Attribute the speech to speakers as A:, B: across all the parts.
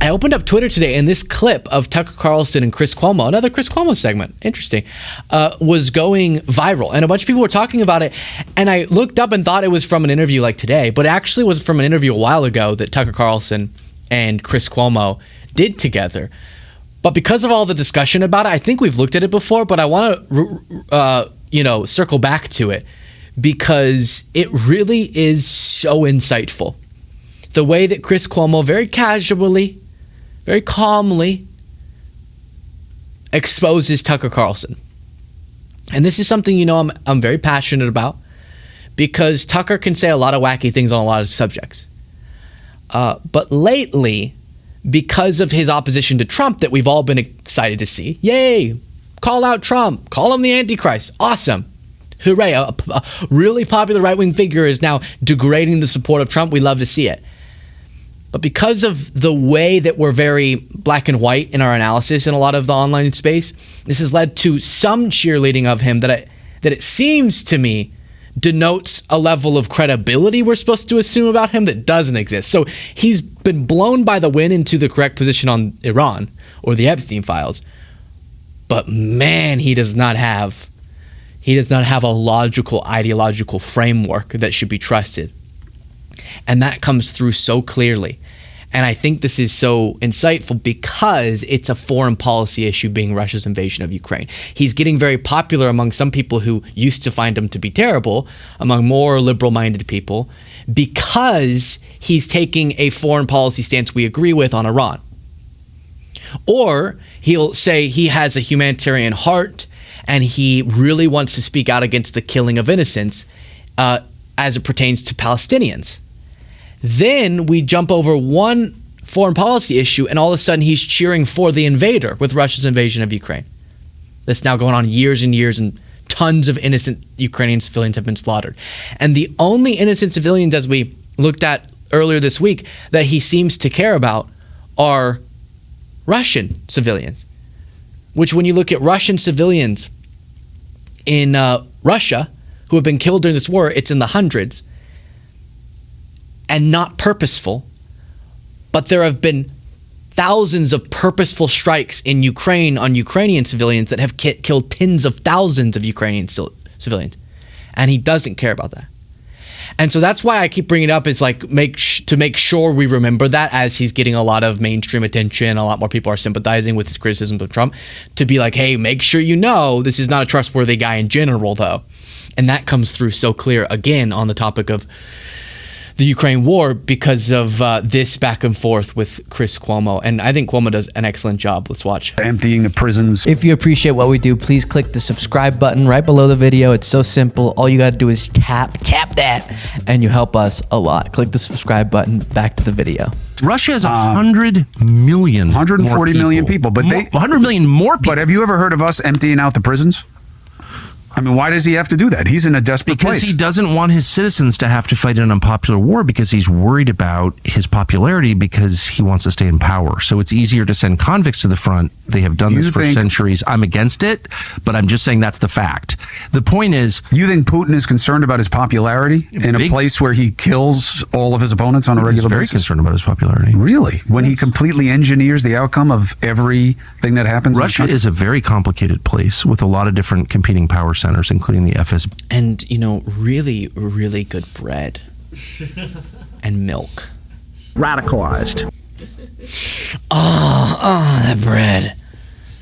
A: I opened up Twitter today, and this clip of Tucker Carlson and Chris Cuomo, another Chris Cuomo segment, interesting, was going viral. And a bunch of people were talking about it. And I looked up and thought it was from an interview like today, but it actually was from an interview a while ago that Tucker Carlson and Chris Cuomo did together. But because of all the discussion about it, I think we've looked at it before, but I want to, circle back to it because it really is so insightful. The way that Chris Cuomo very casually, very calmly exposes Tucker Carlson. And this is something, I'm very passionate about because Tucker can say a lot of wacky things on a lot of subjects. But lately, because of his opposition to Trump that we've all been excited to see, yay, call out Trump, call him the Antichrist, awesome, hooray, a really popular right-wing figure is now degrading the support of Trump, we love to see it. But because of the way that we're very black and white in our analysis in a lot of the online space, this has led to some cheerleading of him that it seems to me denotes a level of credibility we're supposed to assume about him that doesn't exist. So he's been blown by the wind into the correct position on Iran or the Epstein files. But man, he does not have a logical, ideological framework that should be trusted. And that comes through so clearly. And I think this is so insightful because it's a foreign policy issue being Russia's invasion of Ukraine. He's getting very popular among some people who used to find him to be terrible, among more liberal-minded people, because he's taking a foreign policy stance we agree with on Iran. Or he'll say he has a humanitarian heart and he really wants to speak out against the killing of innocents as it pertains to Palestinians. Then we jump over one foreign policy issue and all of a sudden he's cheering for the invader with Russia's invasion of Ukraine. That's now going on years and years and tons of innocent Ukrainian civilians have been slaughtered. And the only innocent civilians, as we looked at earlier this week, that he seems to care about are Russian civilians. Which when you look at Russian civilians in Russia who have been killed during this war, it's in the hundreds. And not purposeful, but there have been thousands of purposeful strikes in Ukraine on Ukrainian civilians that have killed tens of thousands of Ukrainian civilians. And he doesn't care about that. And so that's why I keep bringing it up is like to make sure we remember that as he's getting a lot of mainstream attention, a lot more people are sympathizing with his criticisms of Trump, to be like, hey, make sure you know this is not a trustworthy guy in general, though. And that comes through so clear, again, on the topic of the Ukraine war because of this back and forth with Chris Cuomo. And I think Cuomo does an excellent job. Let's watch.
B: Emptying the prisons.
C: If you appreciate what we do, please click the subscribe button right below the video. It's so simple. All you got to do is tap that, and you help us a lot. Click the subscribe button. Back to the video.
D: Russia has 100 million
B: 140 million people. But
D: 100 million more people.
B: But have you ever heard of us emptying out the prisons? I mean, why does he have to do that? He's in a desperate place.
D: Because he doesn't want his citizens to have to fight an unpopular war because he's worried about his popularity because he wants to stay in power. So it's easier to send convicts to the front. They have done this for centuries. I'm against it, but I'm just saying that's the fact. The point is...
B: You think Putin is concerned about his popularity in a place where he kills all of his opponents on a regular basis?
D: He's very concerned about his popularity.
B: Really? When he completely engineers the outcome of everything that happens in the country?
D: Russia is a very complicated place with a lot of different competing power centers, including the FSB.
A: And, really, really good bread and milk.
E: Radicalized.
A: Oh, that bread.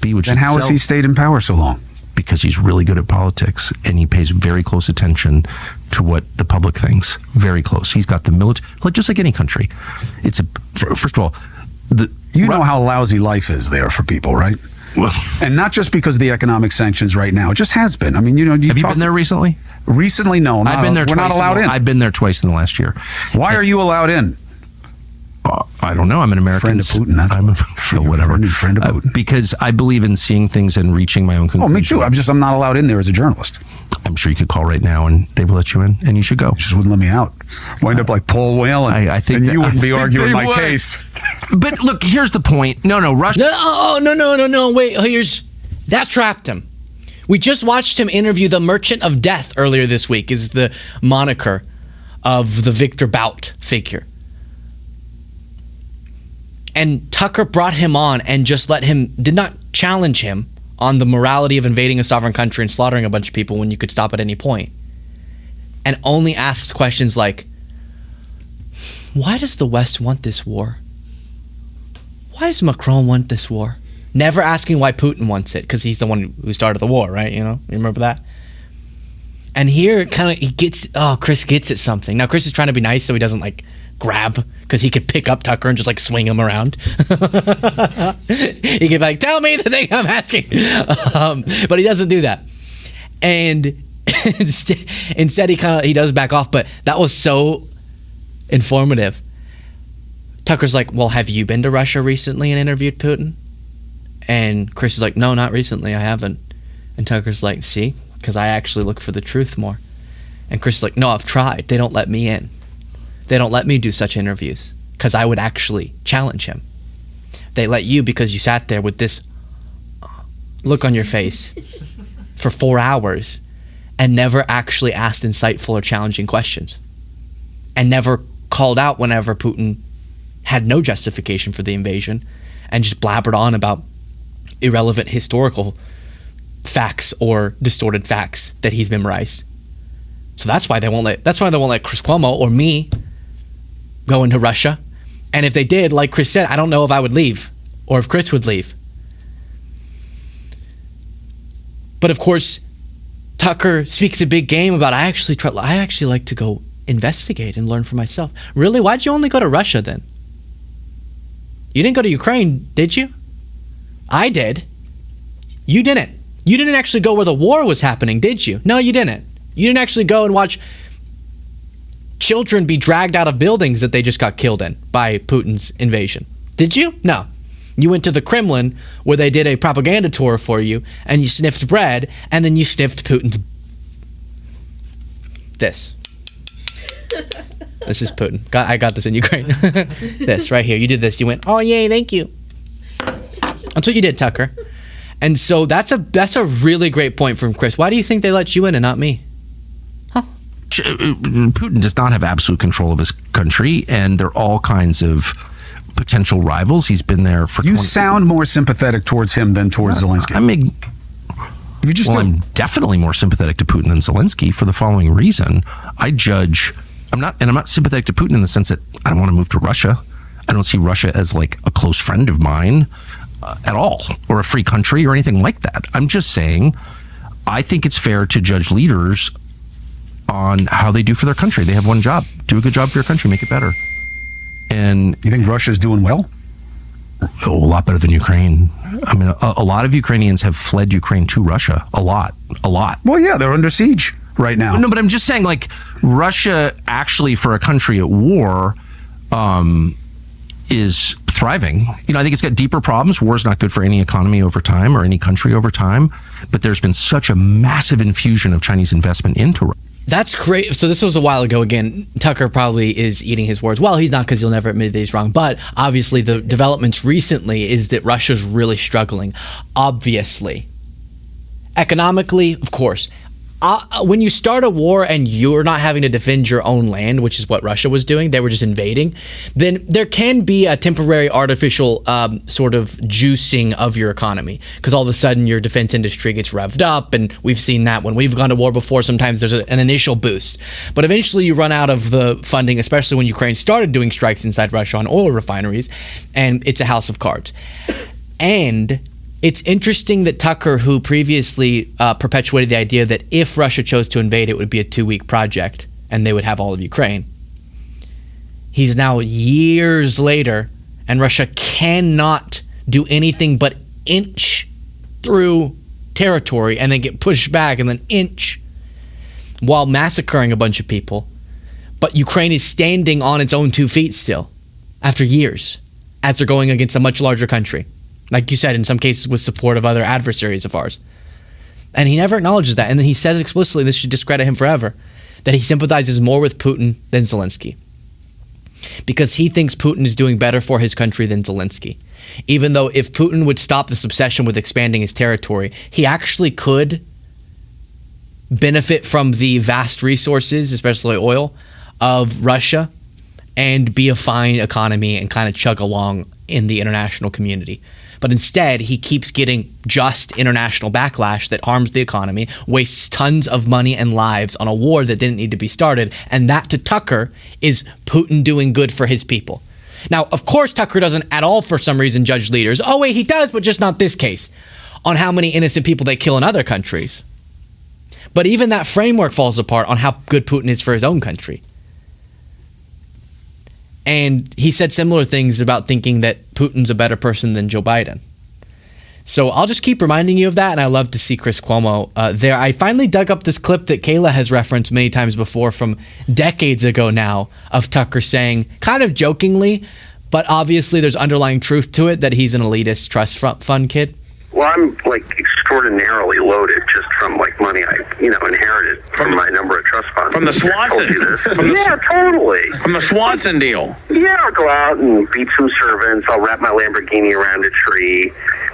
B: Then how has he stayed in power so long?
D: Because he's really good at politics and he pays very close attention to what the public thinks. Very close. He's got the military, just like any country. First of all,
B: you know how lousy life is there for people, right? Well, and not just because of the economic sanctions right now. It just has been. I mean, have you been
D: there recently?
B: Recently, no.
D: I've been there twice. We're not allowed in. I've been there twice in the last year.
B: Why are you allowed in?
D: I don't know. I'm an American.
B: Friend of Putin.
D: Whatever.
B: Friend of Putin.
D: Because I believe in seeing things and reaching my own conclusions.
B: Oh, me too. I'm not allowed in there as a journalist.
D: I'm sure you could call right now and they will let you in, and you should go.
B: You just wouldn't let me out. Wind up like Paul Whelan.
D: I think
B: and you wouldn't be arguing my case.
D: But look, here's the point. No, Russia.
A: No. Wait, that trapped him. We just watched him interview the Merchant of Death earlier this week, is the moniker of the Victor Bout figure. And Tucker brought him on and just did not challenge him on the morality of invading a sovereign country and slaughtering a bunch of people when you could stop at any point. And only asked questions like, why does the West want this war? Why does Macron want this war? Never asking why Putin wants it, because he's the one who started the war, right? You remember that? And here, Chris gets at something. Now, Chris is trying to be nice so he doesn't grab, because he could pick up Tucker and just swing him around. He could be tell me the thing I'm asking. But he doesn't do that. And instead he does back off, but that was so informative. Tucker's like, well, have you been to Russia recently and interviewed Putin? And Chris is like, no, not recently, I haven't. And Tucker's like, see, because I actually look for the truth more. And Chris is like, no, I've tried. They don't let me in. They don't let me do such interviews because I would actually challenge him. They let you because you sat there with this look on your face for 4 hours and never actually asked insightful or challenging questions, and never called out whenever Putin had no justification for the invasion and just blabbered on about irrelevant historical facts or distorted facts that he's memorized. So that's why they won't let Chris Cuomo or me go into Russia. And if they did, like Chris said, I don't know if I would leave or if Chris would leave. But of course, Tucker speaks a big game about I actually like to go investigate and learn for myself. Really? Why'd you only go to Russia then? You didn't go to Ukraine, did you? I did. You didn't. You didn't actually go where the war was happening, did you? No, you didn't. You didn't actually go and watch children be dragged out of buildings that they just got killed in by Putin's invasion. Did you? No. You went to the Kremlin where they did a propaganda tour for you and you sniffed bread and then you sniffed Putin's... This. This is Putin. I got this in Ukraine. This right here. You did this. You went, oh, yay, thank you. That's what you did, Tucker. And so that's a really great point from Chris. Why do you think they let you in and not me?
D: Putin does not have absolute control of his country, and there are all kinds of potential rivals. He's been there for...
B: You sound more sympathetic towards him than towards Zelensky.
D: I'm definitely more sympathetic to Putin than Zelensky for the following reason. I'm not sympathetic to Putin in the sense that I don't want to move to Russia. I don't see Russia as a close friend of mine at all, or a free country or anything like that. I'm just saying, I think it's fair to judge leaders on how they do for their country. They have one job: do a good job for your country, make it better. And
B: you think Russia's doing well?
D: A lot better than Ukraine. I mean, a lot of Ukrainians have fled Ukraine to Russia. A lot.
B: Well, yeah, they're under siege right now.
D: No, but I'm just saying, Russia actually, for a country at war, is thriving. I think it's got deeper problems. War is not good for any economy over time or any country over time. But there's been such a massive infusion of Chinese investment into Russia.
A: That's great. So this was a while ago. Again, Tucker probably is eating his words. Well, he's not, because he'll never admit that he's wrong. But obviously the developments recently is that Russia's really struggling. Obviously. Economically, of course. When you start a war and you're not having to defend your own land, which is what Russia was doing, they were just invading, then there can be a temporary artificial sort of juicing of your economy, because all of a sudden your defense industry gets revved up, and we've seen that when we've gone to war before. Sometimes there's an initial boost, but eventually you run out of the funding, especially when Ukraine started doing strikes inside Russia on oil refineries, and it's a house of cards. And it's interesting that Tucker, who previously perpetuated the idea that if Russia chose to invade, it would be a 2-week project and they would have all of Ukraine. He's now years later, and Russia cannot do anything but inch through territory and then get pushed back and then inch while massacring a bunch of people. But Ukraine is standing on its own 2 feet still after years, as they're going against a much larger country. Like you said, in some cases with support of other adversaries of ours. And he never acknowledges that. And then he says explicitly, this should discredit him forever, that he sympathizes more with Putin than Zelensky, because he thinks Putin is doing better for his country than Zelensky. Even though if Putin would stop this obsession with expanding his territory, he actually could benefit from the vast resources, especially oil, of Russia, and be a fine economy and kind of chug along in the international community. But instead, he keeps getting just international backlash that harms the economy, wastes tons of money and lives on a war that didn't need to be started. And that, to Tucker, is Putin doing good for his people. Now, of course, Tucker doesn't at all, for some reason, judge leaders. Oh, wait, he does, but just not this case, on how many innocent people they kill in other countries. But even that framework falls apart on how good Putin is for his own country. And he said similar things about thinking that Putin's a better person than Joe Biden. So I'll just keep reminding you of that, and I love to see Chris Cuomo there. I finally dug up this clip that Kayla has referenced many times before from decades ago now of Tucker saying, kind of jokingly, but obviously there's underlying truth to it, that he's an elitist trust fund kid.
F: Well, I'm like extraordinarily loaded just from like money I, inherited from my number of trust funds.
E: From the Swanson.
F: Totally.
E: From the Swanson deal.
F: Yeah, I'll go out and beat some servants. I'll wrap my Lamborghini around a tree,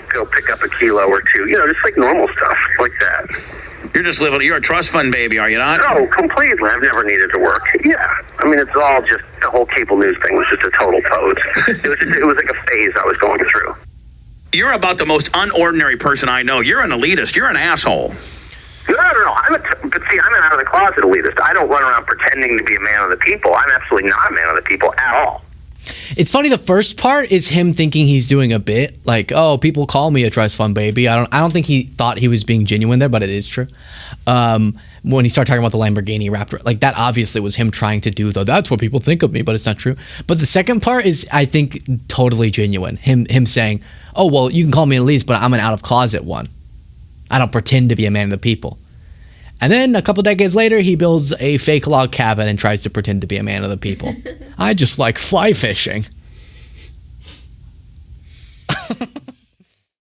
F: go pick up a kilo or two. Just like normal stuff like that.
E: You're just living. You're a trust fund baby, are you not?
F: No, completely. I've never needed to work. Yeah, I mean, it's all just the whole cable news thing was just a total pose. It was like a phase I was going through.
E: You're about the most unordinary person I know. You're an elitist. You're an asshole.
F: No. But see, I'm an out of the closet elitist. I don't run around pretending to be a man of the people. I'm absolutely not a man of the people at all.
A: It's funny. The first part is him thinking he's doing a bit, like, "Oh, people call me a trust fund baby." I don't think he thought he was being genuine there, but it is true. When he started talking about the Lamborghini Raptor, like that obviously was him trying to do, though. That's what people think of me, but it's not true. But the second part is, I think, totally genuine. Him saying, "Oh, well, you can call me an elitist, but I'm an out of closet one. I don't pretend to be a man of the people." And then a couple decades later, he builds a fake log cabin and tries to pretend to be a man of the people. I just like fly fishing.